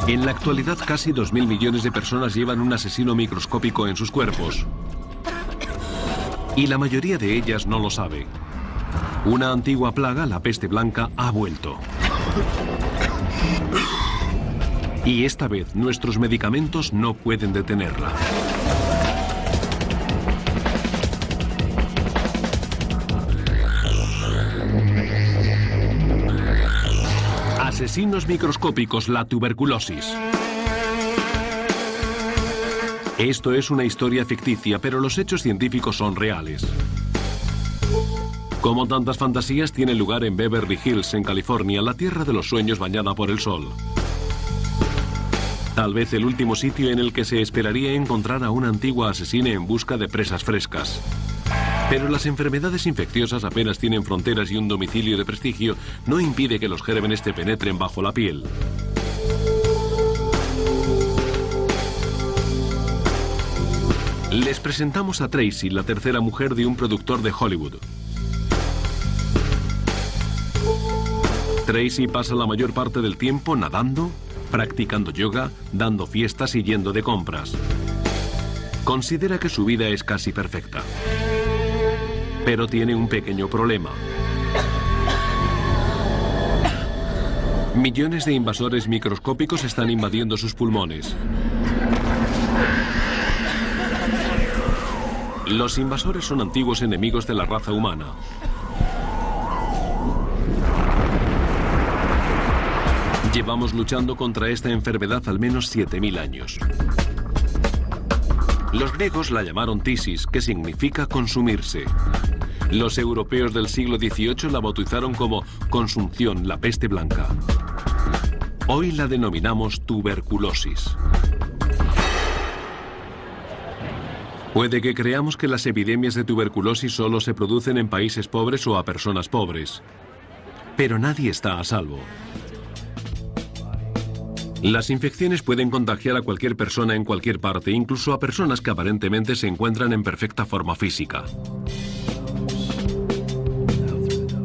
En la actualidad, casi 2.000 millones de personas llevan un asesino microscópico en sus cuerpos. Y la mayoría de ellas no lo sabe. Una antigua plaga, la peste blanca, ha vuelto. Y esta vez nuestros medicamentos no pueden detenerla. Asesinos microscópicos, la tuberculosis. Esto es una historia ficticia, pero los hechos científicos son reales. Como tantas fantasías, tiene lugar en Beverly Hills, en California, la tierra de los sueños bañada por el sol. Tal vez el último sitio en el que se esperaría encontrar a una antigua asesina en busca de presas frescas. Pero las enfermedades infecciosas apenas tienen fronteras y un domicilio de prestigio no impide que los gérmenes te penetren bajo la piel. Les presentamos a Tracy, la tercera mujer de un productor de Hollywood. Tracy pasa la mayor parte del tiempo nadando, practicando yoga, dando fiestas y yendo de compras. Considera que su vida es casi perfecta. Pero tiene un pequeño problema. Millones de invasores microscópicos están invadiendo sus pulmones. Los invasores son antiguos enemigos de la raza humana. Llevamos luchando contra esta enfermedad al menos 7.000 años. Los griegos la llamaron tisis, que significa consumirse. Los europeos del siglo XVIII la bautizaron como consunción, la peste blanca. Hoy la denominamos tuberculosis. Puede que creamos que las epidemias de tuberculosis solo se producen en países pobres o a personas pobres. Pero nadie está a salvo. Las infecciones pueden contagiar a cualquier persona en cualquier parte, incluso a personas que aparentemente se encuentran en perfecta forma física.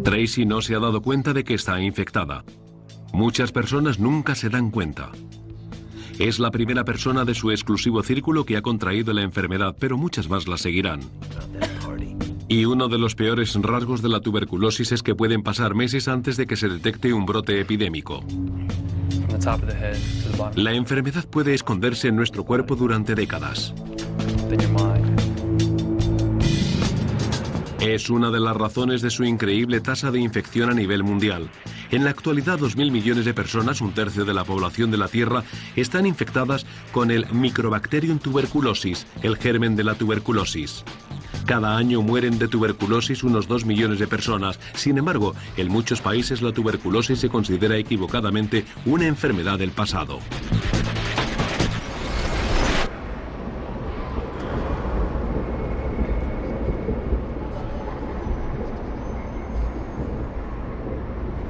Tracy no se ha dado cuenta de que está infectada. Muchas personas nunca se dan cuenta. Es la primera persona de su exclusivo círculo que ha contraído la enfermedad, pero muchas más la seguirán. Y uno de los peores rasgos de la tuberculosis es que pueden pasar meses antes de que se detecte un brote epidémico. La enfermedad puede esconderse en nuestro cuerpo durante décadas. Es una de las razones de su increíble tasa de infección a nivel mundial. En la actualidad, 2.000 millones de personas, un tercio de la población de la Tierra, están infectadas con el Microbacterium tuberculosis, el germen de la tuberculosis. Cada año mueren de tuberculosis unos 2 millones de personas. Sin embargo, en muchos países la tuberculosis se considera equivocadamente una enfermedad del pasado.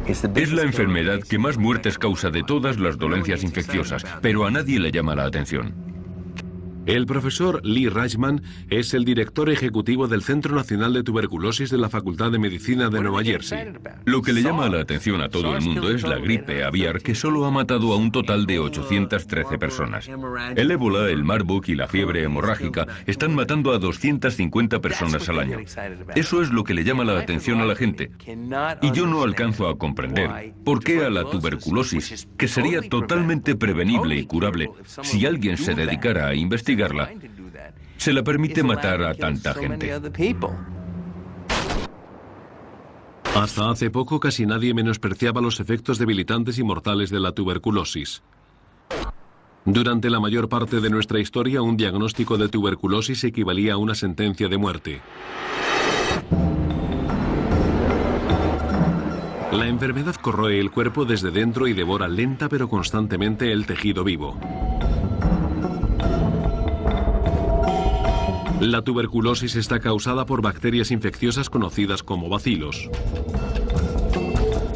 Es la enfermedad que más muertes causa de todas las dolencias infecciosas, pero a nadie le llama la atención. El profesor Lee Reichman es el director ejecutivo del Centro Nacional de Tuberculosis de la Facultad de Medicina de Nueva Jersey. Lo que le llama la atención a todo el mundo es la gripe aviar, que solo ha matado a un total de 813 personas. El ébola, el Marburg y la fiebre hemorrágica están matando a 250 personas al año. Eso es lo que le llama la atención a la gente. Y yo no alcanzo a comprender por qué a la tuberculosis, que sería totalmente prevenible y curable si alguien se dedicara a investigarla, se le permite matar a tanta gente. Hasta hace poco casi nadie menospreciaba los efectos debilitantes y mortales de la tuberculosis. Durante la mayor parte de nuestra historia, un diagnóstico de tuberculosis equivalía a una sentencia de muerte. La enfermedad corroe el cuerpo desde dentro y devora lenta pero constantemente el tejido vivo. La tuberculosis está causada por bacterias infecciosas conocidas como bacilos.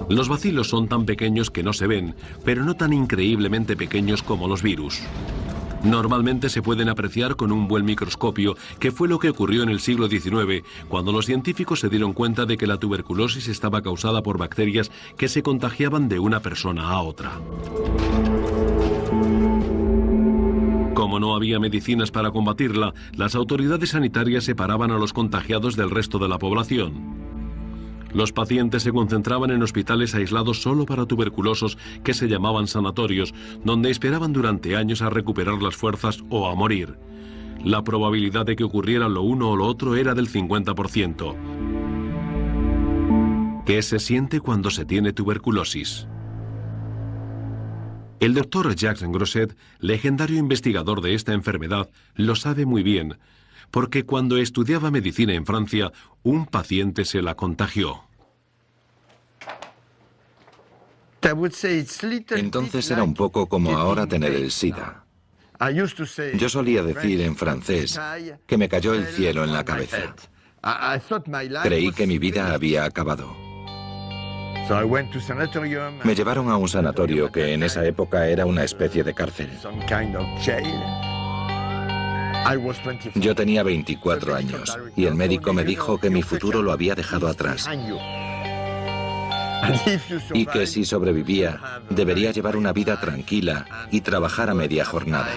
Los bacilos son tan pequeños que no se ven, pero no tan increíblemente pequeños como los virus. Normalmente se pueden apreciar con un buen microscopio, que fue lo que ocurrió en el siglo XIX, cuando los científicos se dieron cuenta de que la tuberculosis estaba causada por bacterias que se contagiaban de una persona a otra. Como no había medicinas para combatirla, las autoridades sanitarias separaban a los contagiados del resto de la población. Los pacientes se concentraban en hospitales aislados solo para tuberculosos que se llamaban sanatorios, donde esperaban durante años a recuperar las fuerzas o a morir. La probabilidad de que ocurriera lo uno o lo otro era del 50%. ¿Qué se siente cuando se tiene tuberculosis? El doctor Jacques Grosset, legendario investigador de esta enfermedad, lo sabe muy bien, porque cuando estudiaba medicina en Francia, un paciente se la contagió. Entonces era un poco como ahora tener el SIDA. Yo solía decir en francés que me cayó el cielo en la cabeza. Creí que mi vida había acabado. Me llevaron a un sanatorio que en esa época era una especie de cárcel. Yo tenía 24 años y el médico me dijo que mi futuro lo había dejado atrás y que si sobrevivía debería llevar una vida tranquila y trabajar a media jornada.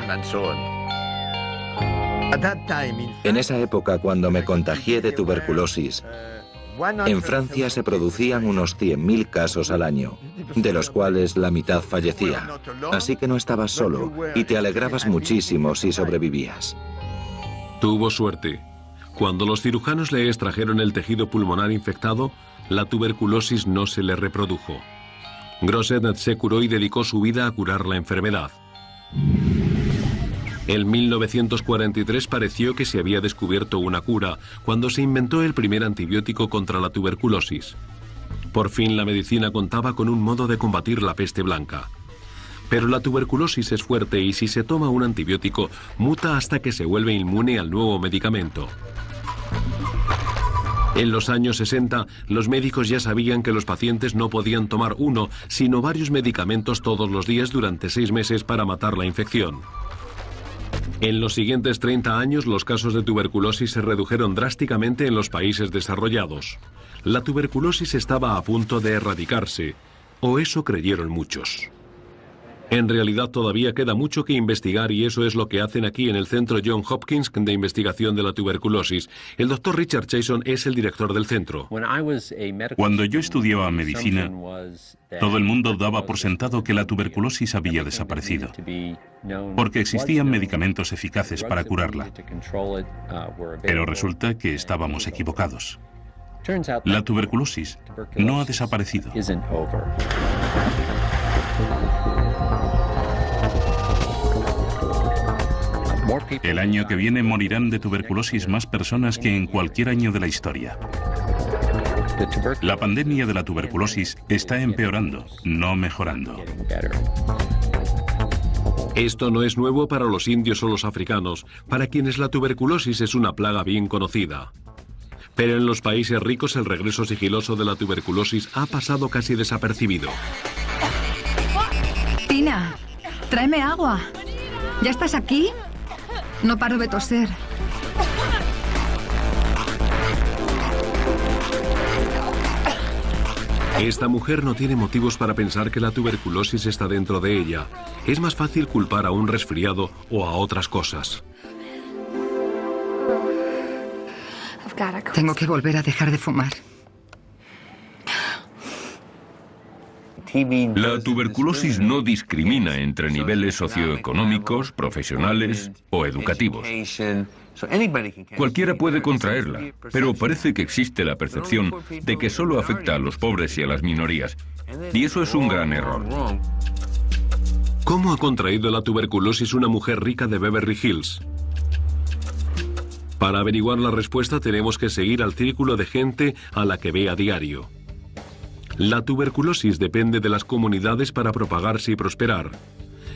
En esa época, cuando me contagié de tuberculosis, en Francia se producían unos 100.000 casos al año, de los cuales la mitad fallecía. Así que no estabas solo y te alegrabas muchísimo si sobrevivías. Tuvo suerte. Cuando los cirujanos le extrajeron el tejido pulmonar infectado, la tuberculosis no se le reprodujo. Grosset se curó y dedicó su vida a curar la enfermedad. En 1943 pareció que se había descubierto una cura, cuando se inventó el primer antibiótico contra la tuberculosis. Por fin la medicina contaba con un modo de combatir la peste blanca. Pero la tuberculosis es fuerte y si se toma un antibiótico, muta hasta que se vuelve inmune al nuevo medicamento. En los años 60, los médicos ya sabían que los pacientes no podían tomar uno, sino varios medicamentos todos los días durante 6 meses para matar la infección. En los siguientes 30 años, los casos de tuberculosis se redujeron drásticamente en los países desarrollados. La tuberculosis estaba a punto de erradicarse, o eso creyeron muchos. En realidad todavía queda mucho que investigar y eso es lo que hacen aquí en el Centro Johns Hopkins de Investigación de la Tuberculosis. El doctor Richard Chason es el director del centro. Cuando yo estudiaba medicina, todo el mundo daba por sentado que la tuberculosis había desaparecido, porque existían medicamentos eficaces para curarla. Pero resulta que estábamos equivocados. La tuberculosis no ha desaparecido. El año que viene morirán de tuberculosis más personas que en cualquier año de la historia. La pandemia de la tuberculosis está empeorando, no mejorando. Esto no es nuevo para los indios o los africanos, para quienes la tuberculosis es una plaga bien conocida. Pero en los países ricos el regreso sigiloso de la tuberculosis ha pasado casi desapercibido. Tina, tráeme agua. ¿Ya estás aquí? No paro de toser. Esta mujer no tiene motivos para pensar que la tuberculosis está dentro de ella. Es más fácil culpar a un resfriado o a otras cosas. Tengo que volver a dejar de fumar. La tuberculosis no discrimina entre niveles socioeconómicos, profesionales o educativos. Cualquiera puede contraerla, pero parece que existe la percepción de que solo afecta a los pobres y a las minorías. Y eso es un gran error. ¿Cómo ha contraído la tuberculosis una mujer rica de Beverly Hills? Para averiguar la respuesta tenemos que seguir al círculo de gente a la que ve a diario. La tuberculosis depende de las comunidades para propagarse y prosperar.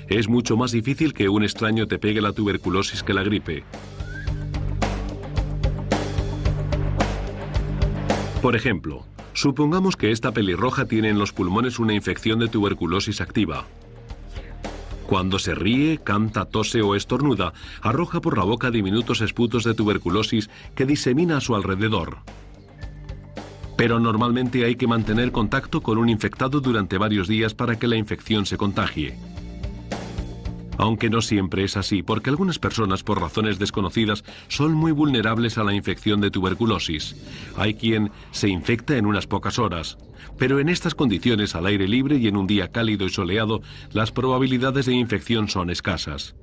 Es mucho más difícil que un extraño te pegue la tuberculosis que la gripe. Por ejemplo, supongamos que esta pelirroja tiene en los pulmones una infección de tuberculosis activa. Cuando se ríe, canta, tose o estornuda, arroja por la boca diminutos esputos de tuberculosis que disemina a su alrededor. Pero normalmente hay que mantener contacto con un infectado durante varios días para que la infección se contagie. Aunque no siempre es así, porque algunas personas, por razones desconocidas, son muy vulnerables a la infección de tuberculosis. Hay quien se infecta en unas pocas horas. Pero en estas condiciones, al aire libre y en un día cálido y soleado, las probabilidades de infección son escasas.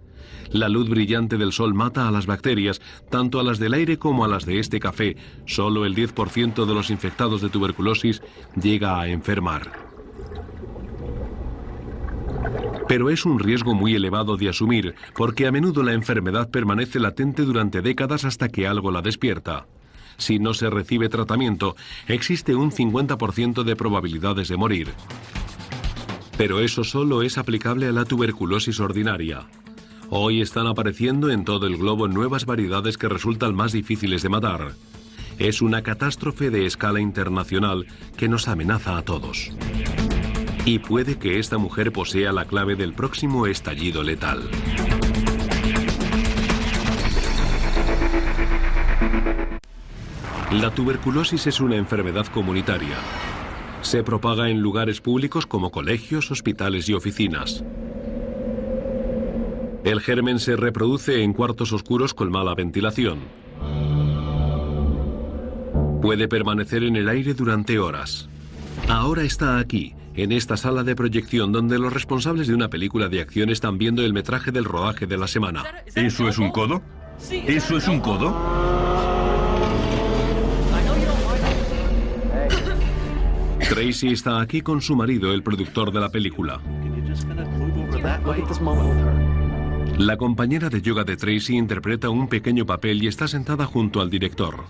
La luz brillante del sol mata a las bacterias, tanto a las del aire como a las de este café. Solo el 10% de los infectados de tuberculosis llega a enfermar. Pero es un riesgo muy elevado de asumir, porque a menudo la enfermedad permanece latente durante décadas hasta que algo la despierta. Si no se recibe tratamiento, existe un 50% de probabilidades de morir. Pero eso solo es aplicable a la tuberculosis ordinaria. Hoy están apareciendo en todo el globo nuevas variedades que resultan más difíciles de matar. Es una catástrofe de escala internacional que nos amenaza a todos. Y puede que esta mujer posea la clave del próximo estallido letal. La tuberculosis es una enfermedad comunitaria. Se propaga en lugares públicos como colegios, hospitales y oficinas. El germen se reproduce en cuartos oscuros con mala ventilación. Puede permanecer en el aire durante horas. Ahora está aquí, en esta sala de proyección donde los responsables de una película de acción están viendo el metraje del rodaje de la semana. ¿Eso es un codo? ¿Eso es un codo? Tracy está aquí con su marido, el productor de la película. La compañera de yoga de Tracy interpreta un pequeño papel y está sentada junto al director.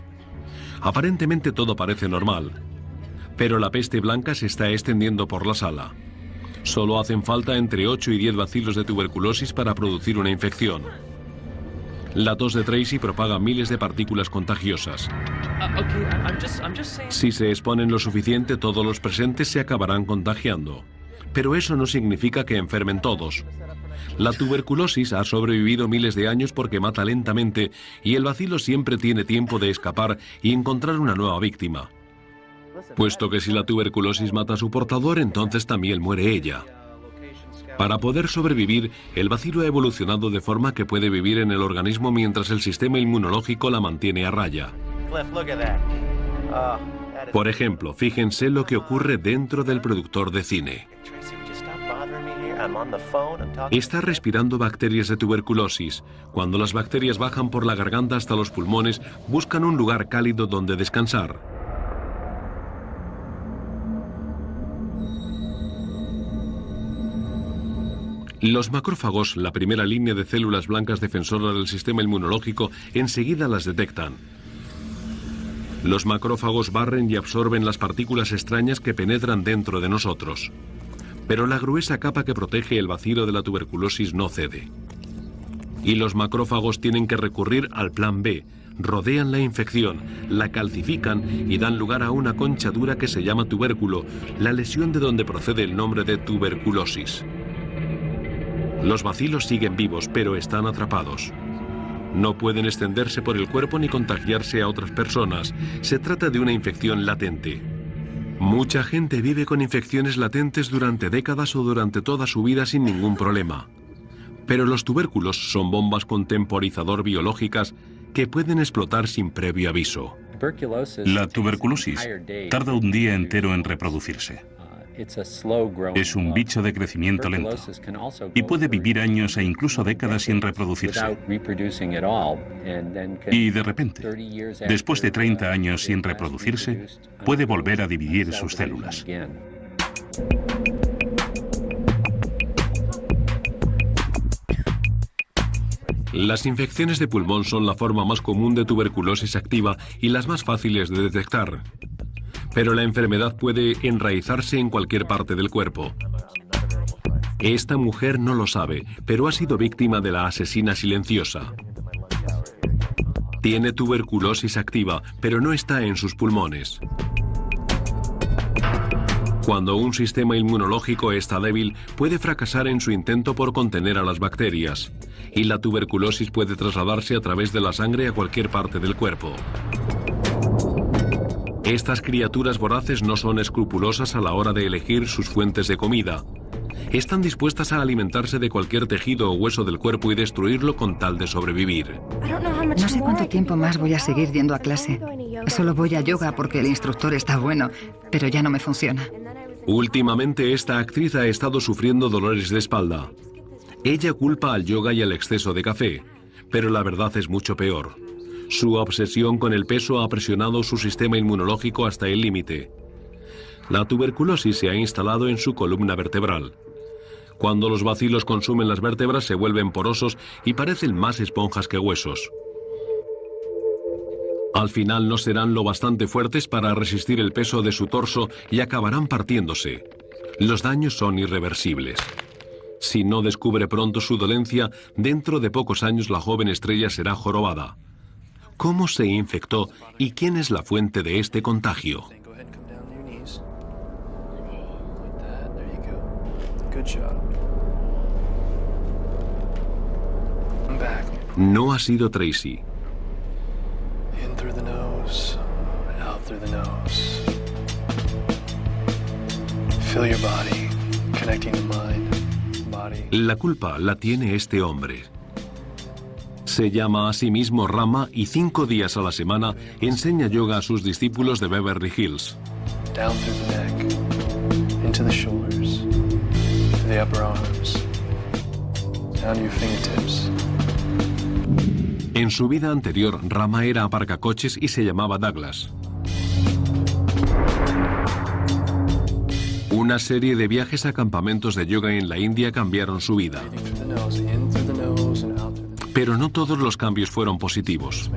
Aparentemente todo parece normal. Pero la peste blanca se está extendiendo por la sala. Solo hacen falta entre 8 y 10 bacilos de tuberculosis para producir una infección. La tos de Tracy propaga miles de partículas contagiosas. Si se exponen lo suficiente, todos los presentes se acabarán contagiando. Pero eso no significa que enfermen todos. La tuberculosis ha sobrevivido miles de años porque mata lentamente y el bacilo siempre tiene tiempo de escapar y encontrar una nueva víctima. Puesto que si la tuberculosis mata a su portador, entonces también muere ella. Para poder sobrevivir, el bacilo ha evolucionado de forma que puede vivir en el organismo mientras el sistema inmunológico la mantiene a raya. Por ejemplo, fíjense lo que ocurre dentro del productor de cine. Está respirando bacterias de tuberculosis. Cuando las bacterias bajan por la garganta hasta los pulmones, buscan un lugar cálido donde descansar. Los macrófagos, la primera línea de células blancas defensoras del sistema inmunológico, enseguida las detectan. Los macrófagos barren y absorben las partículas extrañas que penetran dentro de nosotros. Pero la gruesa capa que protege el bacilo de la tuberculosis no cede. Y los macrófagos tienen que recurrir al plan B. Rodean la infección, la calcifican y dan lugar a una concha dura que se llama tubérculo, la lesión de donde procede el nombre de tuberculosis. Los bacilos siguen vivos, pero están atrapados. No pueden extenderse por el cuerpo ni contagiarse a otras personas. Se trata de una infección latente. Mucha gente vive con infecciones latentes durante décadas o durante toda su vida sin ningún problema. Pero los tubérculos son bombas con temporizador biológicas que pueden explotar sin previo aviso. La tuberculosis tarda un día entero en reproducirse. Es un bicho de crecimiento lento y puede vivir años e incluso décadas sin reproducirse. Y de repente, después de 30 años sin reproducirse, puede volver a dividir sus células. Las infecciones de pulmón son la forma más común de tuberculosis activa y las más fáciles de detectar. Pero la enfermedad puede enraizarse en cualquier parte del cuerpo. Esta mujer no lo sabe, pero ha sido víctima de la asesina silenciosa. Tiene tuberculosis activa, pero no está en sus pulmones. Cuando un sistema inmunológico está débil, puede fracasar en su intento por contener a las bacterias, y la tuberculosis puede trasladarse a través de la sangre a cualquier parte del cuerpo. Estas criaturas voraces no son escrupulosas a la hora de elegir sus fuentes de comida. Están dispuestas a alimentarse de cualquier tejido o hueso del cuerpo y destruirlo con tal de sobrevivir. No sé cuánto tiempo más voy a seguir yendo a clase. Solo voy a yoga porque el instructor está bueno, pero ya no me funciona. Últimamente esta actriz ha estado sufriendo dolores de espalda. Ella culpa al yoga y al exceso de café, pero la verdad es mucho peor. Su obsesión con el peso ha presionado su sistema inmunológico hasta el límite. La tuberculosis se ha instalado en su columna vertebral. Cuando los bacilos consumen las vértebras se vuelven porosos y parecen más esponjas que huesos. Al final no serán lo bastante fuertes para resistir el peso de su torso y acabarán partiéndose. Los daños son irreversibles. Si no descubre pronto su dolencia, dentro de pocos años la joven estrella será jorobada. ¿Cómo se infectó y quién es la fuente de este contagio? No ha sido Tracy. La culpa la tiene este hombre. Se llama a sí mismo Rama y 5 días a la semana enseña yoga a sus discípulos de Beverly Hills. En su vida anterior, Rama era aparcacoches y se llamaba Douglas. Una serie de viajes a campamentos de yoga en la India cambiaron su vida. Pero no todos los cambios fueron positivos.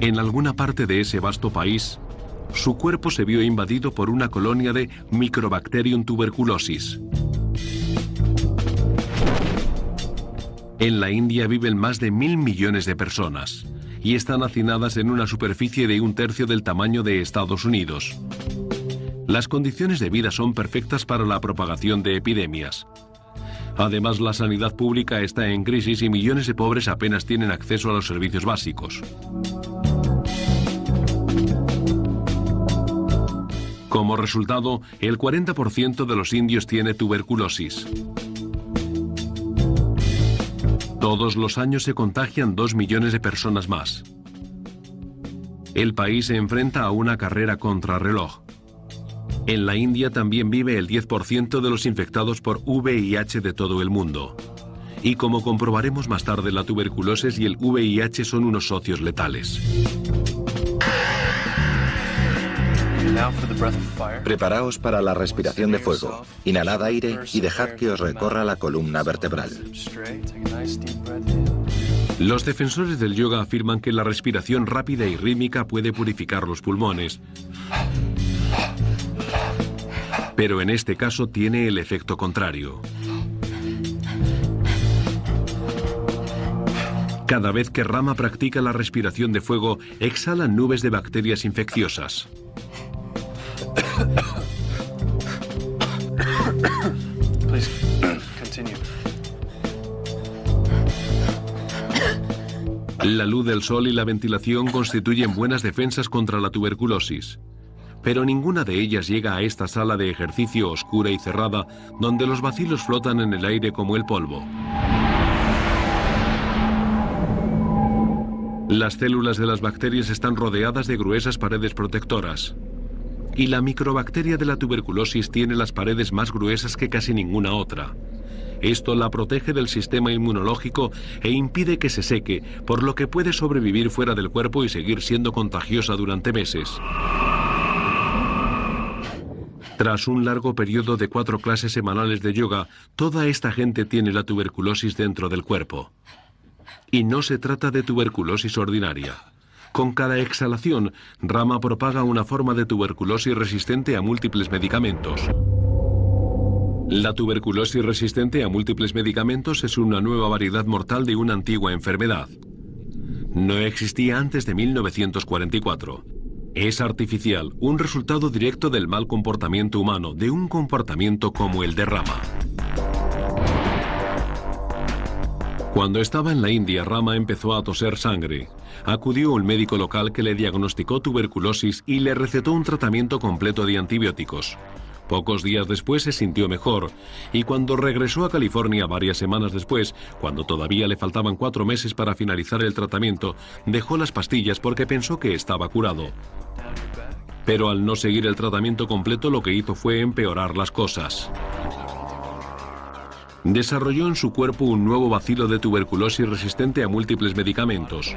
En alguna parte de ese vasto país, su cuerpo se vio invadido por una colonia de Microbacterium tuberculosis. En la India viven más de 1.000 millones de personas y están hacinadas en una superficie de 1/3 del tamaño de Estados Unidos. Las condiciones de vida son perfectas para la propagación de epidemias. Además, la sanidad pública está en crisis y millones de pobres apenas tienen acceso a los servicios básicos. Como resultado, el 40% de los indios tiene tuberculosis. Todos los años se contagian 2 millones de personas más. El país se enfrenta a una carrera contrarreloj. En la India también vive el 10% de los infectados por VIH de todo el mundo. Y como comprobaremos más tarde, la tuberculosis y el VIH son unos socios letales. Preparaos para la respiración de fuego. Inhalad aire y dejad que os recorra la columna vertebral. Los defensores del yoga afirman que la respiración rápida y rítmica puede purificar los pulmones. Pero en este caso tiene el efecto contrario. Cada vez que Rama practica la respiración de fuego, exhala nubes de bacterias infecciosas. La luz del sol y la ventilación constituyen buenas defensas contra la tuberculosis. Pero ninguna de ellas llega a esta sala de ejercicio oscura y cerrada, donde los bacilos flotan en el aire como el polvo. Las células de las bacterias están rodeadas de gruesas paredes protectoras. Y la microbacteria de la tuberculosis tiene las paredes más gruesas que casi ninguna otra. Esto la protege del sistema inmunológico e impide que se seque, por lo que puede sobrevivir fuera del cuerpo y seguir siendo contagiosa durante meses. Tras un largo periodo de 4 clases semanales de yoga, toda esta gente tiene la tuberculosis dentro del cuerpo. Y no se trata de tuberculosis ordinaria. Con cada exhalación, Rama propaga una forma de tuberculosis resistente a múltiples medicamentos. La tuberculosis resistente a múltiples medicamentos es una nueva variedad mortal de una antigua enfermedad. No existía antes de 1944. Es artificial, un resultado directo del mal comportamiento humano, de un comportamiento como el de Rama. Cuando estaba en la India, Rama empezó a toser sangre. Acudió a un médico local que le diagnosticó tuberculosis y le recetó un tratamiento completo de antibióticos. Pocos días después se sintió mejor, y cuando regresó a California varias semanas después, cuando todavía le faltaban 4 meses para finalizar el tratamiento, dejó las pastillas porque pensó que estaba curado. Pero al no seguir el tratamiento completo, lo que hizo fue empeorar las cosas. Desarrolló en su cuerpo un nuevo bacilo de tuberculosis resistente a múltiples medicamentos.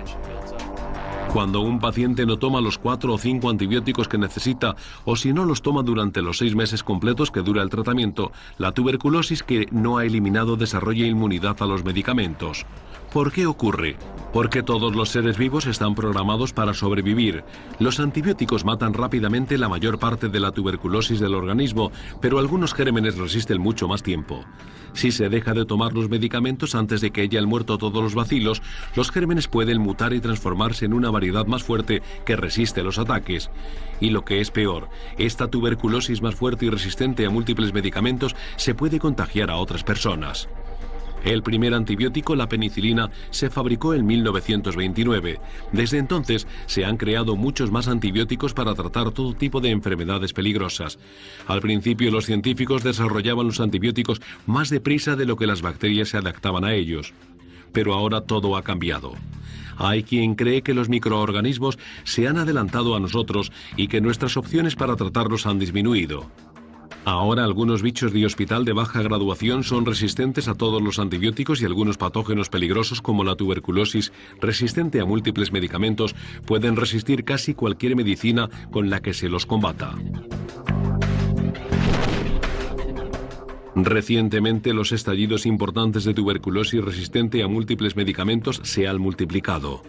Cuando un paciente no toma los 4 o 5 antibióticos que necesita, o si no los toma durante los 6 meses completos que dura el tratamiento, la tuberculosis que no ha eliminado desarrolla inmunidad a los medicamentos. ¿Por qué ocurre? Porque todos los seres vivos están programados para sobrevivir. Los antibióticos matan rápidamente la mayor parte de la tuberculosis del organismo, pero algunos gérmenes resisten mucho más tiempo. Si se deja de tomar los medicamentos antes de que hayan muerto todos los bacilos, los gérmenes pueden mutar y transformarse en una variedad más fuerte que resiste los ataques. Y lo que es peor, esta tuberculosis más fuerte y resistente a múltiples medicamentos se puede contagiar a otras personas. El primer antibiótico, la penicilina, se fabricó en 1929. Desde entonces se han creado muchos más antibióticos para tratar todo tipo de enfermedades peligrosas. Al principio los científicos desarrollaban los antibióticos más deprisa de lo que las bacterias se adaptaban a ellos. Pero ahora todo ha cambiado. Hay quien cree que los microorganismos se han adelantado a nosotros y que nuestras opciones para tratarlos han disminuido. Ahora algunos bichos de hospital de baja graduación son resistentes a todos los antibióticos y algunos patógenos peligrosos como la tuberculosis, resistente a múltiples medicamentos, pueden resistir casi cualquier medicina con la que se los combata. Recientemente los estallidos importantes de tuberculosis resistente a múltiples medicamentos se han multiplicado.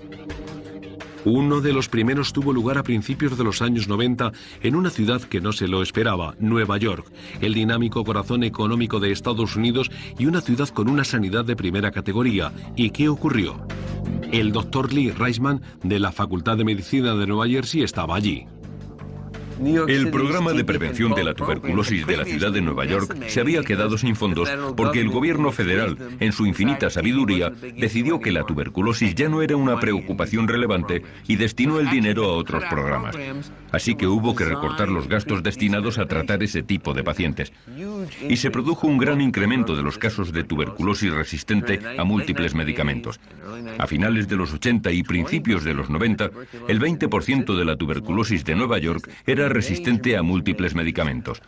Uno de los primeros tuvo lugar a principios de los años 90 en una ciudad que no se lo esperaba, Nueva York, el dinámico corazón económico de Estados Unidos y una ciudad con una sanidad de primera categoría. ¿Y qué ocurrió? El Dr. Lee Reisman, de la Facultad de Medicina de Nueva Jersey, estaba allí. El programa de prevención de la tuberculosis de la ciudad de Nueva York se había quedado sin fondos porque el gobierno federal, en su infinita sabiduría, decidió que la tuberculosis ya no era una preocupación relevante y destinó el dinero a otros programas. Así que hubo que recortar los gastos destinados a tratar ese tipo de pacientes. Y se produjo un gran incremento de los casos de tuberculosis resistente a múltiples medicamentos. A finales de los 80 y principios de los 90, el 20% de la tuberculosis de Nueva York era resistente a múltiples medicamentos.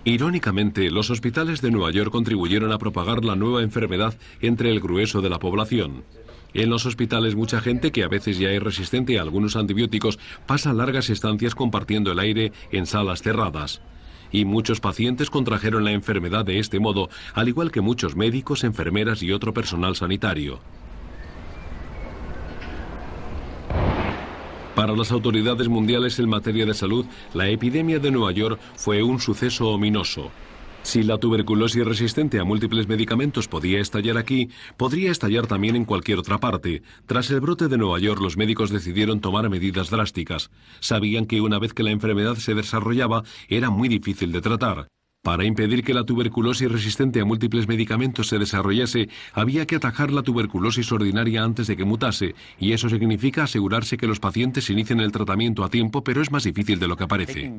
Irónicamente, los hospitales de Nueva York contribuyeron a propagar la nueva enfermedad entre el grueso de la población. En los hospitales mucha gente que a veces ya es resistente a algunos antibióticos pasa largas estancias compartiendo el aire en salas cerradas. Y muchos pacientes contrajeron la enfermedad de este modo, al igual que muchos médicos, enfermeras y otro personal sanitario. Para las autoridades mundiales en materia de salud, la epidemia de Nueva York fue un suceso ominoso. Si la tuberculosis resistente a múltiples medicamentos podía estallar aquí, podría estallar también en cualquier otra parte. Tras el brote de Nueva York, los médicos decidieron tomar medidas drásticas. Sabían que una vez que la enfermedad se desarrollaba, era muy difícil de tratar. Para impedir que la tuberculosis resistente a múltiples medicamentos se desarrollase, había que atajar la tuberculosis ordinaria antes de que mutase, y eso significa asegurarse que los pacientes inicien el tratamiento a tiempo, pero es más difícil de lo que parece.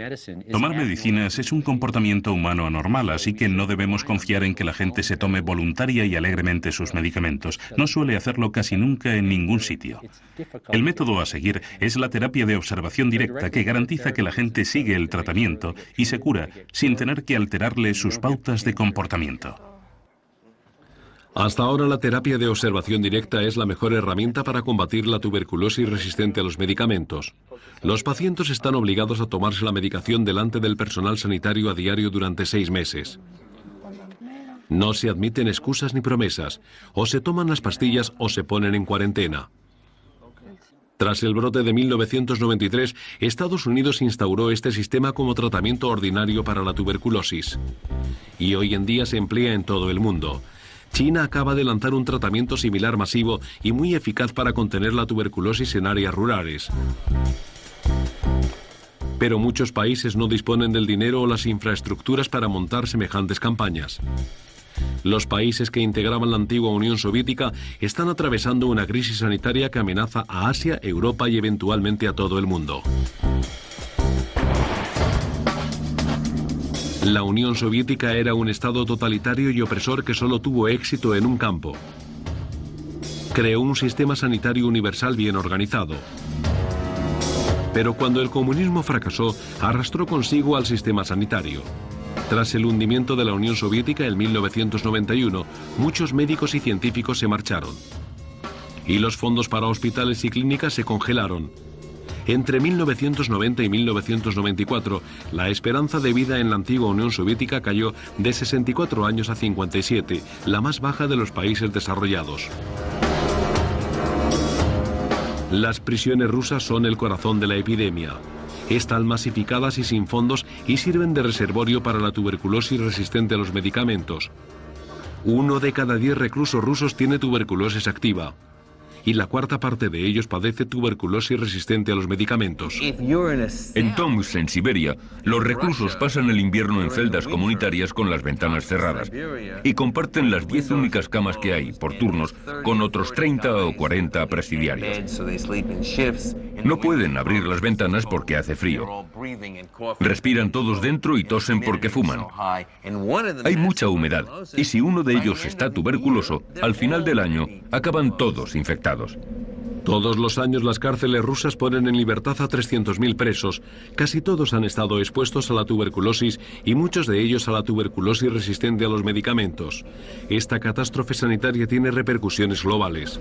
Tomar medicinas es un comportamiento humano anormal, así que no debemos confiar en que la gente se tome voluntaria y alegremente sus medicamentos. No suele hacerlo casi nunca en ningún sitio. El método a seguir es la terapia de observación directa, que garantiza que la gente sigue el tratamiento y se cura sin tener que alterarle sus pautas de comportamiento. Hasta ahora la terapia de observación directa es la mejor herramienta para combatir la tuberculosis resistente a los medicamentos. Los pacientes están obligados a tomarse la medicación delante del personal sanitario a diario durante 6 meses. No se admiten excusas ni promesas. O se toman las pastillas o se ponen en cuarentena. Tras el brote de 1993, Estados Unidos instauró este sistema como tratamiento ordinario para la tuberculosis. Y hoy en día se emplea en todo el mundo. China acaba de lanzar un tratamiento similar masivo y muy eficaz para contener la tuberculosis en áreas rurales. Pero muchos países no disponen del dinero o las infraestructuras para montar semejantes campañas. Los países que integraban la antigua Unión Soviética están atravesando una crisis sanitaria que amenaza a Asia, Europa y eventualmente a todo el mundo. La Unión Soviética era un estado totalitario y opresor que solo tuvo éxito en un campo. Creó un sistema sanitario universal bien organizado. Pero cuando el comunismo fracasó, arrastró consigo al sistema sanitario. Tras el hundimiento de la Unión Soviética en 1991, muchos médicos y científicos se marcharon. Y los fondos para hospitales y clínicas se congelaron. Entre 1990 y 1994, la esperanza de vida en la antigua Unión Soviética cayó de 64 años a 57, la más baja de los países desarrollados. Las prisiones rusas son el corazón de la epidemia. Están masificadas y sin fondos y sirven de reservorio para la tuberculosis resistente a los medicamentos. 1 de cada 10 reclusos rusos tiene tuberculosis activa. Y la cuarta parte de ellos padece tuberculosis resistente a los medicamentos. En Tomsk, en Siberia, los reclusos pasan el invierno en celdas comunitarias con las ventanas cerradas y comparten las 10 únicas camas que hay, por turnos, con otros 30 o 40 presidiarios. No pueden abrir las ventanas porque hace frío. Respiran todos dentro y tosen porque fuman. Hay mucha humedad y si uno de ellos está tuberculoso, al final del año acaban todos infectados. Todos los años las cárceles rusas ponen en libertad a 300.000 presos. Casi todos han estado expuestos a la tuberculosis y muchos de ellos a la tuberculosis resistente a los medicamentos. Esta catástrofe sanitaria tiene repercusiones globales.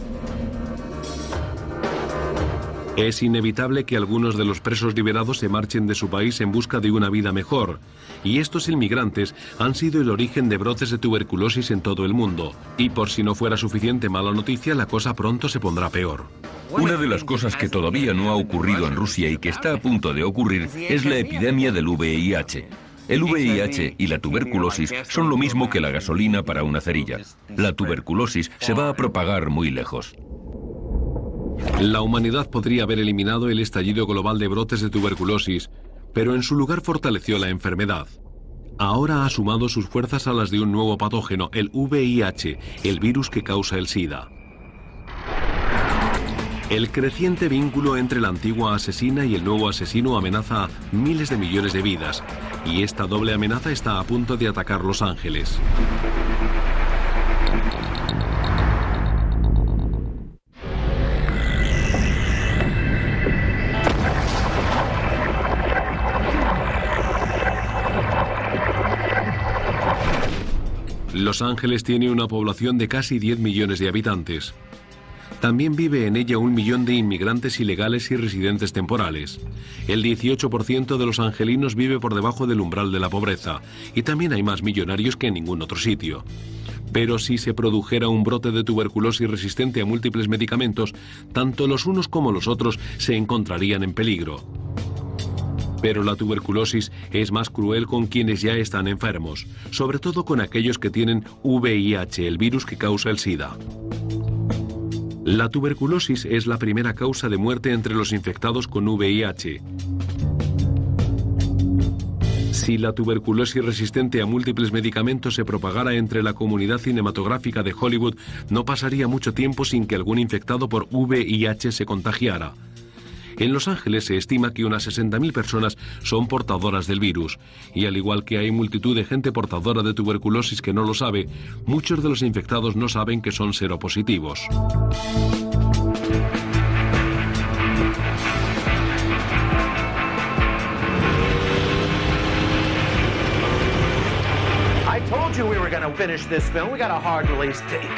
Es inevitable que algunos de los presos liberados se marchen de su país en busca de una vida mejor. Y estos inmigrantes han sido el origen de brotes de tuberculosis en todo el mundo. Y por si no fuera suficiente mala noticia, la cosa pronto se pondrá peor. Una de las cosas que todavía no ha ocurrido en Rusia y que está a punto de ocurrir es la epidemia del VIH. El VIH y la tuberculosis son lo mismo que la gasolina para una cerilla. La tuberculosis se va a propagar muy lejos. La humanidad podría haber eliminado el estallido global de brotes de tuberculosis, pero en su lugar fortaleció la enfermedad. Ahora ha sumado sus fuerzas a las de un nuevo patógeno, el VIH, el virus que causa el SIDA. El creciente vínculo entre la antigua asesina y el nuevo asesino amenaza a miles de millones de vidas, y esta doble amenaza está a punto de atacar Los Ángeles. Los Ángeles tiene una población de casi 10 millones de habitantes. También vive en ella 1 millón de inmigrantes ilegales y residentes temporales. El 18% de los angelinos vive por debajo del umbral de la pobreza, y también hay más millonarios que en ningún otro sitio. Pero si se produjera un brote de tuberculosis resistente a múltiples medicamentos, tanto los unos como los otros se encontrarían en peligro. Pero la tuberculosis es más cruel con quienes ya están enfermos, sobre todo con aquellos que tienen VIH, el virus que causa el SIDA. La tuberculosis es la primera causa de muerte entre los infectados con VIH. Si la tuberculosis resistente a múltiples medicamentos se propagara entre la comunidad cinematográfica de Hollywood, no pasaría mucho tiempo sin que algún infectado por VIH se contagiara. En Los Ángeles se estima que unas 60.000 personas son portadoras del virus, y al igual que hay multitud de gente portadora de tuberculosis que no lo sabe, muchos de los infectados no saben que son seropositivos.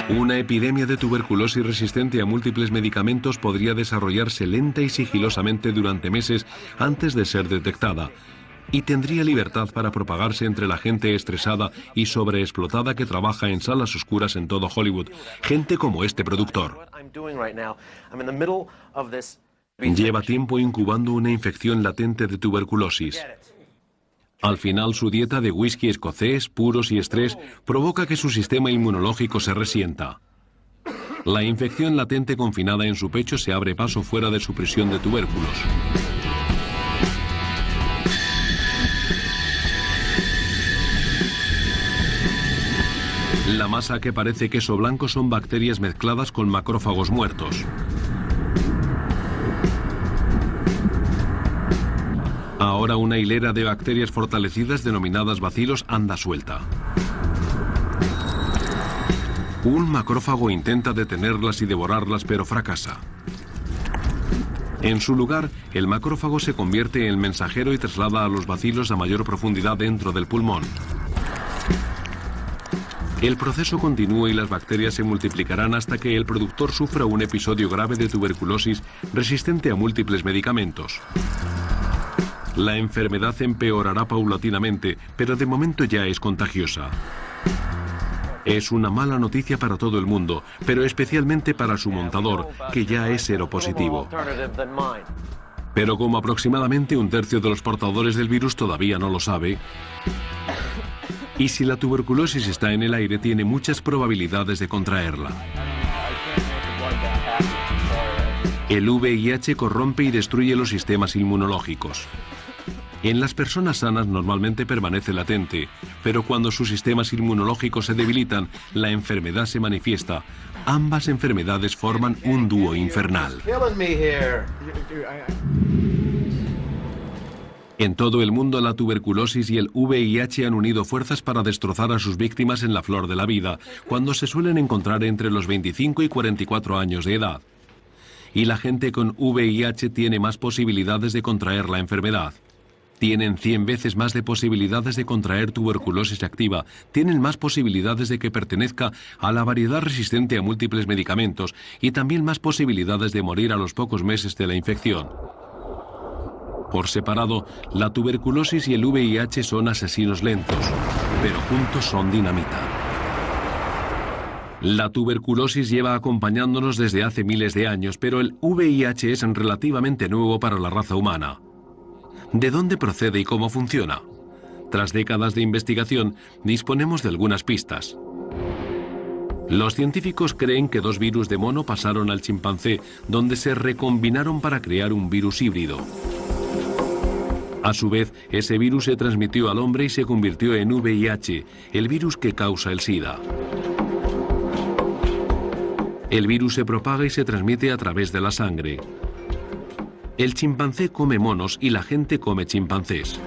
Una epidemia de tuberculosis resistente a múltiples medicamentos podría desarrollarse lenta y sigilosamente durante meses antes de ser detectada, y tendría libertad para propagarse entre la gente estresada y sobreexplotada que trabaja en salas oscuras en todo Hollywood, gente como este productor. Lleva tiempo incubando una infección latente de tuberculosis. Al final, su dieta de whisky escocés, puros y estrés provoca que su sistema inmunológico se resienta. La infección latente confinada en su pecho se abre paso fuera de su prisión de tubérculos. La masa que parece queso blanco son bacterias mezcladas con macrófagos muertos. Ahora una hilera de bacterias fortalecidas denominadas bacilos anda suelta. Un macrófago intenta detenerlas y devorarlas, pero fracasa. En su lugar, el macrófago se convierte en mensajero y traslada a los bacilos a mayor profundidad dentro del pulmón. El proceso continúa y las bacterias se multiplicarán hasta que el productor sufra un episodio grave de tuberculosis resistente a múltiples medicamentos. La enfermedad empeorará paulatinamente, pero de momento ya es contagiosa. Es una mala noticia para todo el mundo, pero especialmente para su montador, que ya es seropositivo. Pero como aproximadamente un tercio de los portadores del virus todavía no lo sabe, y si la tuberculosis está en el aire, tiene muchas probabilidades de contraerla. El VIH corrompe y destruye los sistemas inmunológicos. En las personas sanas normalmente permanece latente, pero cuando sus sistemas inmunológicos se debilitan, la enfermedad se manifiesta. Ambas enfermedades forman un dúo infernal. En todo el mundo, la tuberculosis y el VIH han unido fuerzas para destrozar a sus víctimas en la flor de la vida, cuando se suelen encontrar entre los 25 y 44 años de edad. Y la gente con VIH tiene más posibilidades de contraer la enfermedad. Tienen 100 veces más de posibilidades de contraer tuberculosis activa, tienen más posibilidades de que pertenezca a la variedad resistente a múltiples medicamentos y también más posibilidades de morir a los pocos meses de la infección. Por separado, la tuberculosis y el VIH son asesinos lentos, pero juntos son dinamita. La tuberculosis lleva acompañándonos desde hace miles de años, pero el VIH es relativamente nuevo para la raza humana. ¿De dónde procede y cómo funciona? Tras décadas de investigación, disponemos de algunas pistas. Los científicos creen que 2 virus de mono pasaron al chimpancé, donde se recombinaron para crear un virus híbrido. A su vez, ese virus se transmitió al hombre y se convirtió en VIH, el virus que causa el SIDA. El virus se propaga y se transmite a través de la sangre. El chimpancé come monos y la gente come chimpancés.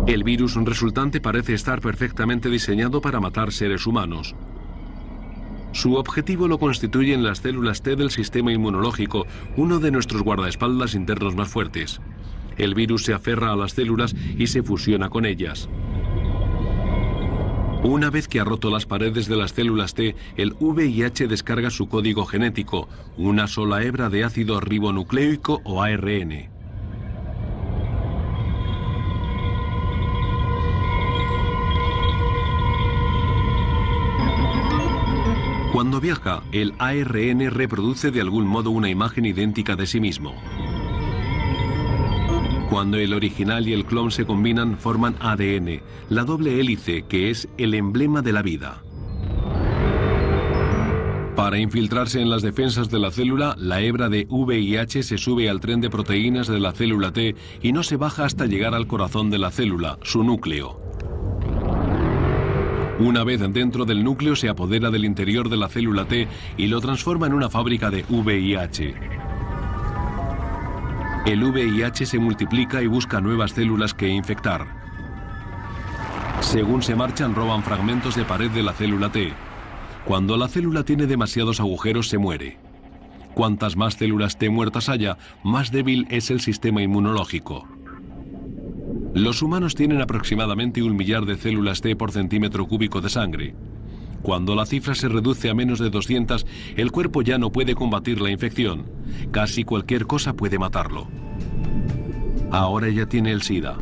El virus resultante parece estar perfectamente diseñado para matar seres humanos. Su objetivo lo constituyen las células T del sistema inmunológico, uno de nuestros guardaespaldas internos más fuertes. El virus se aferra a las células y se fusiona con ellas. Una vez que ha roto las paredes de las células T, el VIH descarga su código genético, una sola hebra de ácido ribonucleico o ARN. Cuando viaja, el ARN reproduce de algún modo una imagen idéntica de sí mismo. Cuando el original y el clon se combinan, forman ADN, la doble hélice que es el emblema de la vida. Para infiltrarse en las defensas de la célula, la hebra de VIH se sube al tren de proteínas de la célula T y no se baja hasta llegar al corazón de la célula, su núcleo. Una vez dentro del núcleo, se apodera del interior de la célula T y lo transforma en una fábrica de VIH. El VIH se multiplica y busca nuevas células que infectar. Según se marchan, roban fragmentos de pared de la célula T. Cuando la célula tiene demasiados agujeros, se muere. Cuantas más células T muertas haya, más débil es el sistema inmunológico. Los humanos tienen aproximadamente 1 millar de células T por centímetro cúbico de sangre. Cuando la cifra se reduce a menos de 200, el cuerpo ya no puede combatir la infección. Casi cualquier cosa puede matarlo. Ahora ya tiene el SIDA.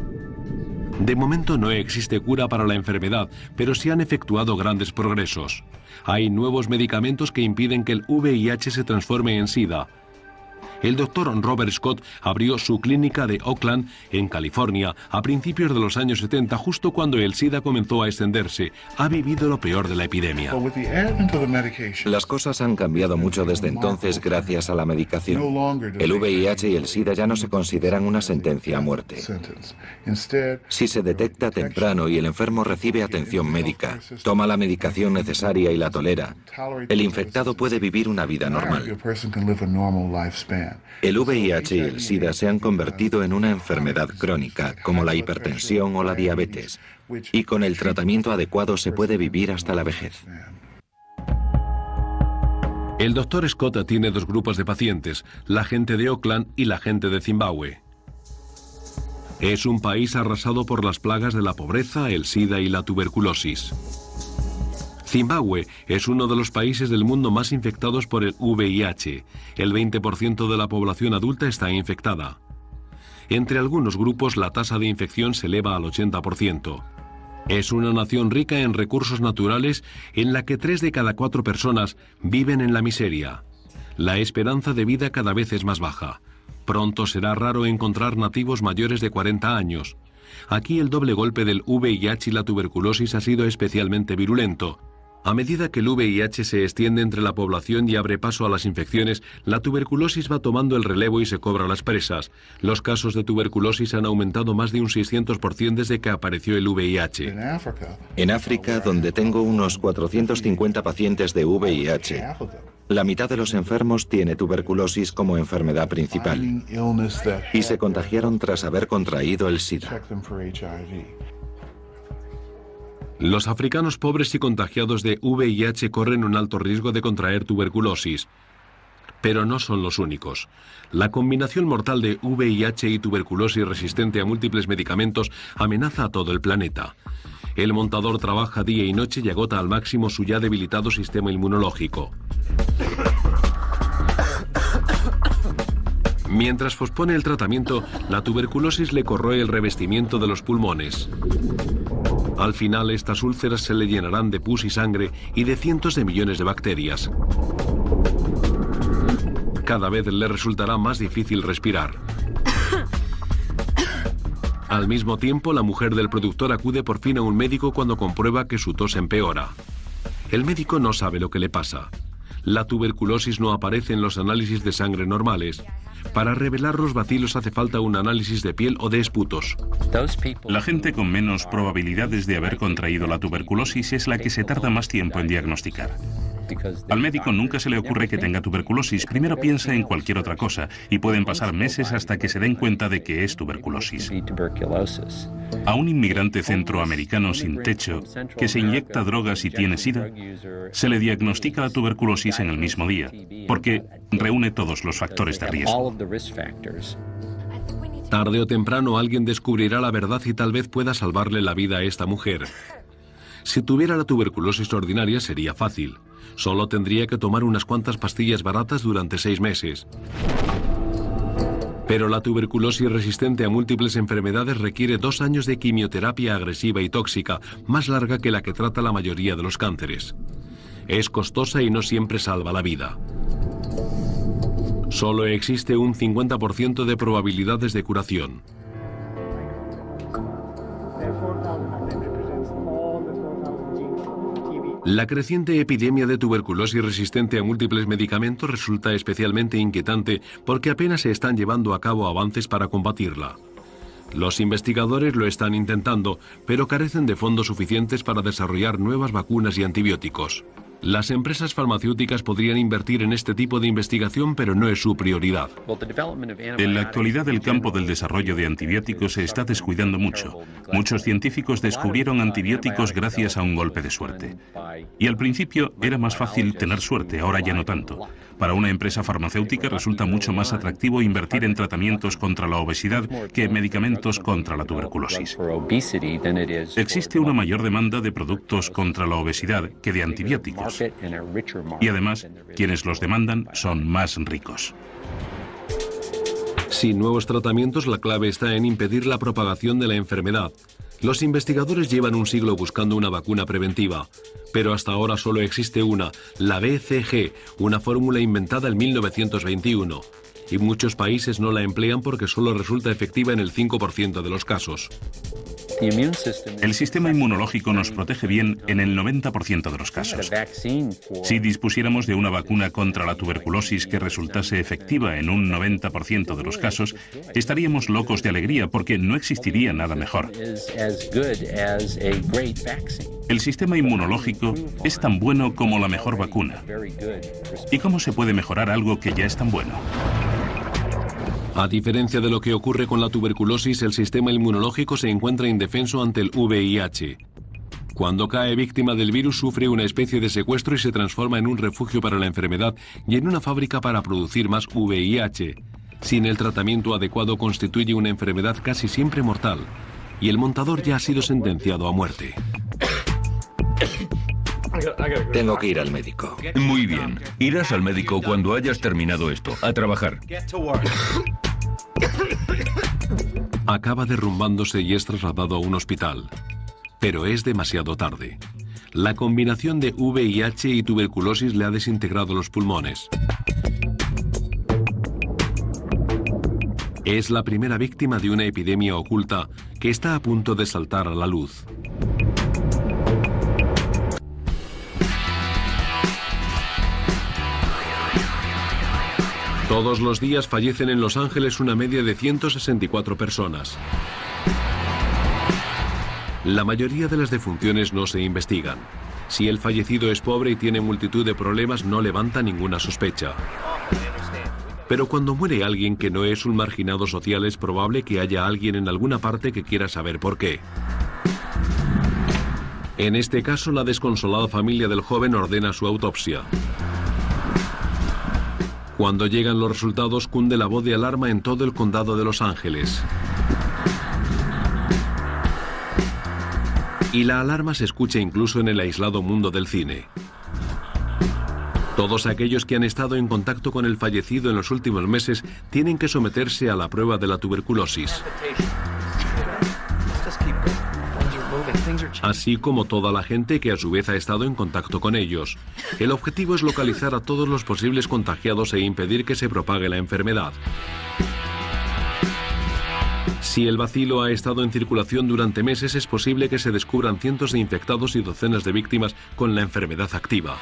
De momento no existe cura para la enfermedad, pero se han efectuado grandes progresos. Hay nuevos medicamentos que impiden que el VIH se transforme en SIDA. El doctor Robert Scott abrió su clínica de Oakland, en California, a principios de los años 70, justo cuando el SIDA comenzó a extenderse. Ha vivido lo peor de la epidemia. Las cosas han cambiado mucho desde entonces gracias a la medicación. El VIH y el SIDA ya no se consideran una sentencia a muerte. Si se detecta temprano y el enfermo recibe atención médica, toma la medicación necesaria y la tolera, el infectado puede vivir una vida normal. El VIH y el SIDA se han convertido en una enfermedad crónica, como la hipertensión o la diabetes, y con el tratamiento adecuado se puede vivir hasta la vejez. El doctor Scott tiene dos grupos de pacientes, la gente de Oakland y la gente de Zimbabue. Es un país arrasado por las plagas de la pobreza, el SIDA y la tuberculosis. Zimbabue es uno de los países del mundo más infectados por el VIH. El 20% de la población adulta está infectada. Entre algunos grupos la tasa de infección se eleva al 80%. Es una nación rica en recursos naturales en la que 3 de cada 4 personas viven en la miseria. La esperanza de vida cada vez es más baja. Pronto será raro encontrar nativos mayores de 40 años. Aquí el doble golpe del VIH y la tuberculosis ha sido especialmente virulento. A medida que el VIH se extiende entre la población y abre paso a las infecciones, la tuberculosis va tomando el relevo y se cobra las presas. Los casos de tuberculosis han aumentado más de un 600% desde que apareció el VIH. En África, donde tengo unos 450 pacientes de VIH, la mitad de los enfermos tiene tuberculosis como enfermedad principal y se contagiaron tras haber contraído el SIDA. Los africanos pobres y contagiados de VIH corren un alto riesgo de contraer tuberculosis. Pero no son los únicos. La combinación mortal de VIH y tuberculosis resistente a múltiples medicamentos amenaza a todo el planeta. El montador trabaja día y noche y agota al máximo su ya debilitado sistema inmunológico. Mientras pospone el tratamiento, la tuberculosis le corroe el revestimiento de los pulmones. Al final, estas úlceras se le llenarán de pus y sangre y de cientos de millones de bacterias. Cada vez le resultará más difícil respirar. Al mismo tiempo, la mujer del productor acude por fin a un médico cuando comprueba que su tos empeora. El médico no sabe lo que le pasa. La tuberculosis no aparece en los análisis de sangre normales. Para revelar los bacilos hace falta un análisis de piel o de esputos. La gente con menos probabilidades de haber contraído la tuberculosis es la que se tarda más tiempo en diagnosticar. Al médico nunca se le ocurre que tenga tuberculosis, primero piensa en cualquier otra cosa y pueden pasar meses hasta que se den cuenta de que es tuberculosis. A un inmigrante centroamericano sin techo que se inyecta drogas y tiene SIDA, se le diagnostica la tuberculosis en el mismo día, porque reúne todos los factores de riesgo. Tarde o temprano alguien descubrirá la verdad y tal vez pueda salvarle la vida a esta mujer. Si tuviera la tuberculosis ordinaria sería fácil. Solo tendría que tomar unas cuantas pastillas baratas durante 6 meses. Pero la tuberculosis resistente a múltiples enfermedades requiere 2 años de quimioterapia agresiva y tóxica, más larga que la que trata la mayoría de los cánceres. Es costosa y no siempre salva la vida. Solo existe un 50% de probabilidades de curación. La creciente epidemia de tuberculosis resistente a múltiples medicamentos resulta especialmente inquietante porque apenas se están llevando a cabo avances para combatirla. Los investigadores lo están intentando, pero carecen de fondos suficientes para desarrollar nuevas vacunas y antibióticos. Las empresas farmacéuticas podrían invertir en este tipo de investigación, pero no es su prioridad. En la actualidad, el campo del desarrollo de antibióticos se está descuidando mucho. Muchos científicos descubrieron antibióticos gracias a un golpe de suerte. Y al principio era más fácil tener suerte, ahora ya no tanto. Para una empresa farmacéutica resulta mucho más atractivo invertir en tratamientos contra la obesidad que en medicamentos contra la tuberculosis. Existe una mayor demanda de productos contra la obesidad que de antibióticos. Y además, quienes los demandan son más ricos. Sin nuevos tratamientos, la clave está en impedir la propagación de la enfermedad. Los investigadores llevan un siglo buscando una vacuna preventiva, pero hasta ahora solo existe una, la BCG, una fórmula inventada en 1921. y muchos países no la emplean porque solo resulta efectiva en el 5% de los casos. El sistema inmunológico nos protege bien en el 90% de los casos. Si dispusiéramos de una vacuna contra la tuberculosis que resultase efectiva en un 90% de los casos, estaríamos locos de alegría porque no existiría nada mejor. El sistema inmunológico es tan bueno como la mejor vacuna. ¿Y cómo se puede mejorar algo que ya es tan bueno? A diferencia de lo que ocurre con la tuberculosis, el sistema inmunológico se encuentra indefenso ante el VIH. Cuando cae víctima del virus, sufre una especie de secuestro y se transforma en un refugio para la enfermedad y en una fábrica para producir más VIH. Sin el tratamiento adecuado, constituye una enfermedad casi siempre mortal, y el montador ya ha sido sentenciado a muerte. Tengo que ir al médico. Muy bien. Irás al médico cuando hayas terminado esto. A trabajar. Acaba derrumbándose y es trasladado a un hospital. Pero es demasiado tarde. La combinación de VIH y tuberculosis le ha desintegrado los pulmones. Es la primera víctima de una epidemia oculta que está a punto de saltar a la luz. Todos los días fallecen en Los Ángeles una media de 164 personas. La mayoría de las defunciones no se investigan. Si el fallecido es pobre y tiene multitud de problemas, no levanta ninguna sospecha. Pero cuando muere alguien que no es un marginado social, es probable que haya alguien en alguna parte que quiera saber por qué. En este caso, la desconsolada familia del joven ordena su autopsia. Cuando llegan los resultados, cunde la voz de alarma en todo el condado de Los Ángeles. Y la alarma se escucha incluso en el aislado mundo del cine. Todos aquellos que han estado en contacto con el fallecido en los últimos meses tienen que someterse a la prueba de la tuberculosis. Así como toda la gente que a su vez ha estado en contacto con ellos. El objetivo es localizar a todos los posibles contagiados e impedir que se propague la enfermedad. Si el bacilo ha estado en circulación durante meses, es posible que se descubran cientos de infectados y docenas de víctimas con la enfermedad activa.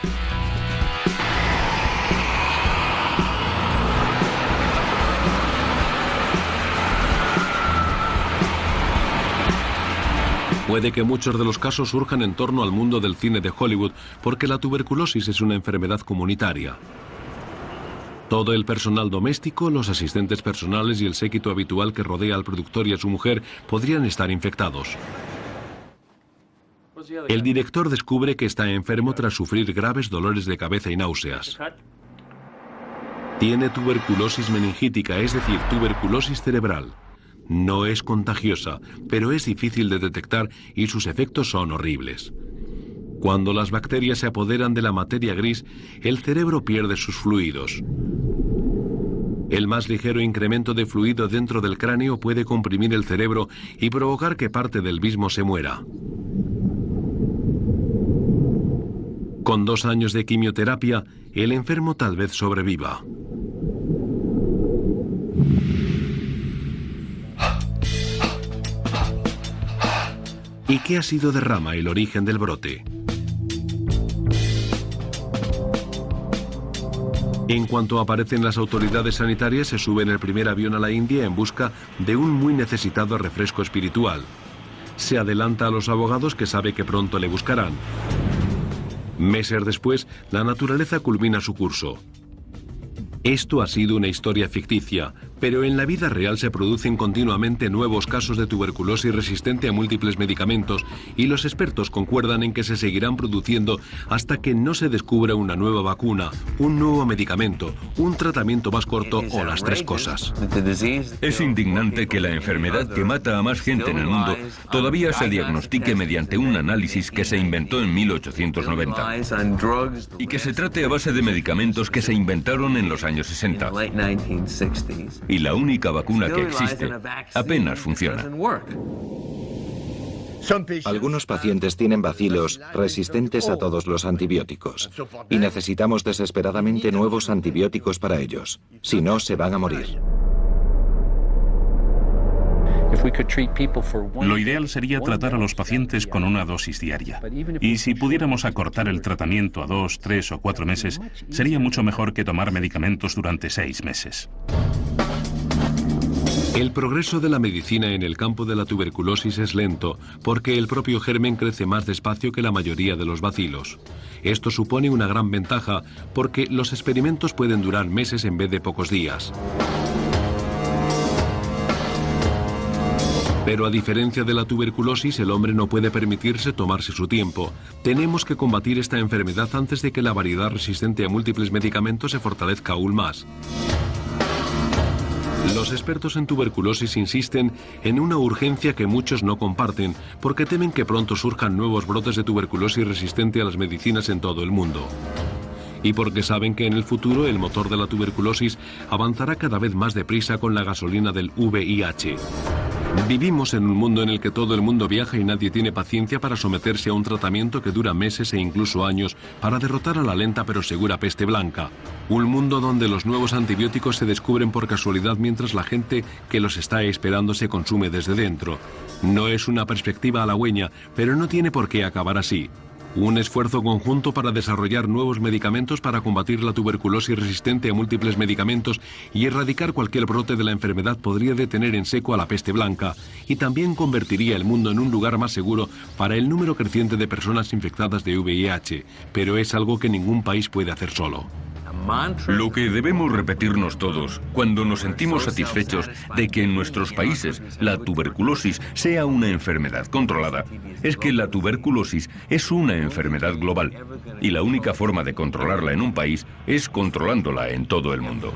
Puede que muchos de los casos surjan en torno al mundo del cine de Hollywood, porque la tuberculosis es una enfermedad comunitaria. Todo el personal doméstico, los asistentes personales y el séquito habitual que rodea al productor y a su mujer podrían estar infectados. El director descubre que está enfermo tras sufrir graves dolores de cabeza y náuseas. Tiene tuberculosis meningítica, es decir, tuberculosis cerebral. No es contagiosa, pero es difícil de detectar y sus efectos son horribles. Cuando las bacterias se apoderan de la materia gris, el cerebro pierde sus fluidos. El más ligero incremento de fluido dentro del cráneo puede comprimir el cerebro y provocar que parte del mismo se muera. Con 2 años de quimioterapia, el enfermo tal vez sobreviva. ¿Y qué ha sido de Rama el origen del brote? En cuanto aparecen las autoridades sanitarias, se sube en el primer avión a la India en busca de un muy necesitado refresco espiritual. Se adelanta a los abogados que sabe que pronto le buscarán. Meses después, la naturaleza culmina su curso. Esto ha sido una historia ficticia, pero en la vida real se producen continuamente nuevos casos de tuberculosis resistente a múltiples medicamentos y los expertos concuerdan en que se seguirán produciendo hasta que no se descubra una nueva vacuna, un nuevo medicamento, un tratamiento más corto o las 3 cosas. Es indignante que la enfermedad que mata a más gente en el mundo todavía se diagnostique mediante un análisis que se inventó en 1890 y que se trate a base de medicamentos que se inventaron en los años 60. Y la única vacuna que existe apenas funciona. Algunos pacientes tienen bacilos resistentes a todos los antibióticos y necesitamos desesperadamente nuevos antibióticos para ellos. Si no, se van a morir. Lo ideal sería tratar a los pacientes con una dosis diaria. Y si pudiéramos acortar el tratamiento a 2, 3 o 4 meses, sería mucho mejor que tomar medicamentos durante 6 meses. El progreso de la medicina en el campo de la tuberculosis es lento, porque el propio germen crece más despacio que la mayoría de los bacilos. Esto supone una gran ventaja, porque los experimentos pueden durar meses en vez de pocos días. Pero a diferencia de la tuberculosis, el hombre no puede permitirse tomarse su tiempo. Tenemos que combatir esta enfermedad antes de que la variedad resistente a múltiples medicamentos se fortalezca aún más. Los expertos en tuberculosis insisten en una urgencia que muchos no comparten, porque temen que pronto surjan nuevos brotes de tuberculosis resistente a las medicinas en todo el mundo. Y porque saben que en el futuro el motor de la tuberculosis avanzará cada vez más deprisa con la gasolina del VIH. Vivimos en un mundo en el que todo el mundo viaja y nadie tiene paciencia para someterse a un tratamiento que dura meses e incluso años para derrotar a la lenta pero segura peste blanca. Un mundo donde los nuevos antibióticos se descubren por casualidad mientras la gente que los está esperando se consume desde dentro. No es una perspectiva halagüeña, pero no tiene por qué acabar así. Un esfuerzo conjunto para desarrollar nuevos medicamentos para combatir la tuberculosis resistente a múltiples medicamentos y erradicar cualquier brote de la enfermedad podría detener en seco a la peste blanca y también convertiría el mundo en un lugar más seguro para el número creciente de personas infectadas de VIH, pero es algo que ningún país puede hacer solo. Lo que debemos repetirnos todos cuando nos sentimos satisfechos de que en nuestros países la tuberculosis sea una enfermedad controlada es que la tuberculosis es una enfermedad global y la única forma de controlarla en un país es controlándola en todo el mundo.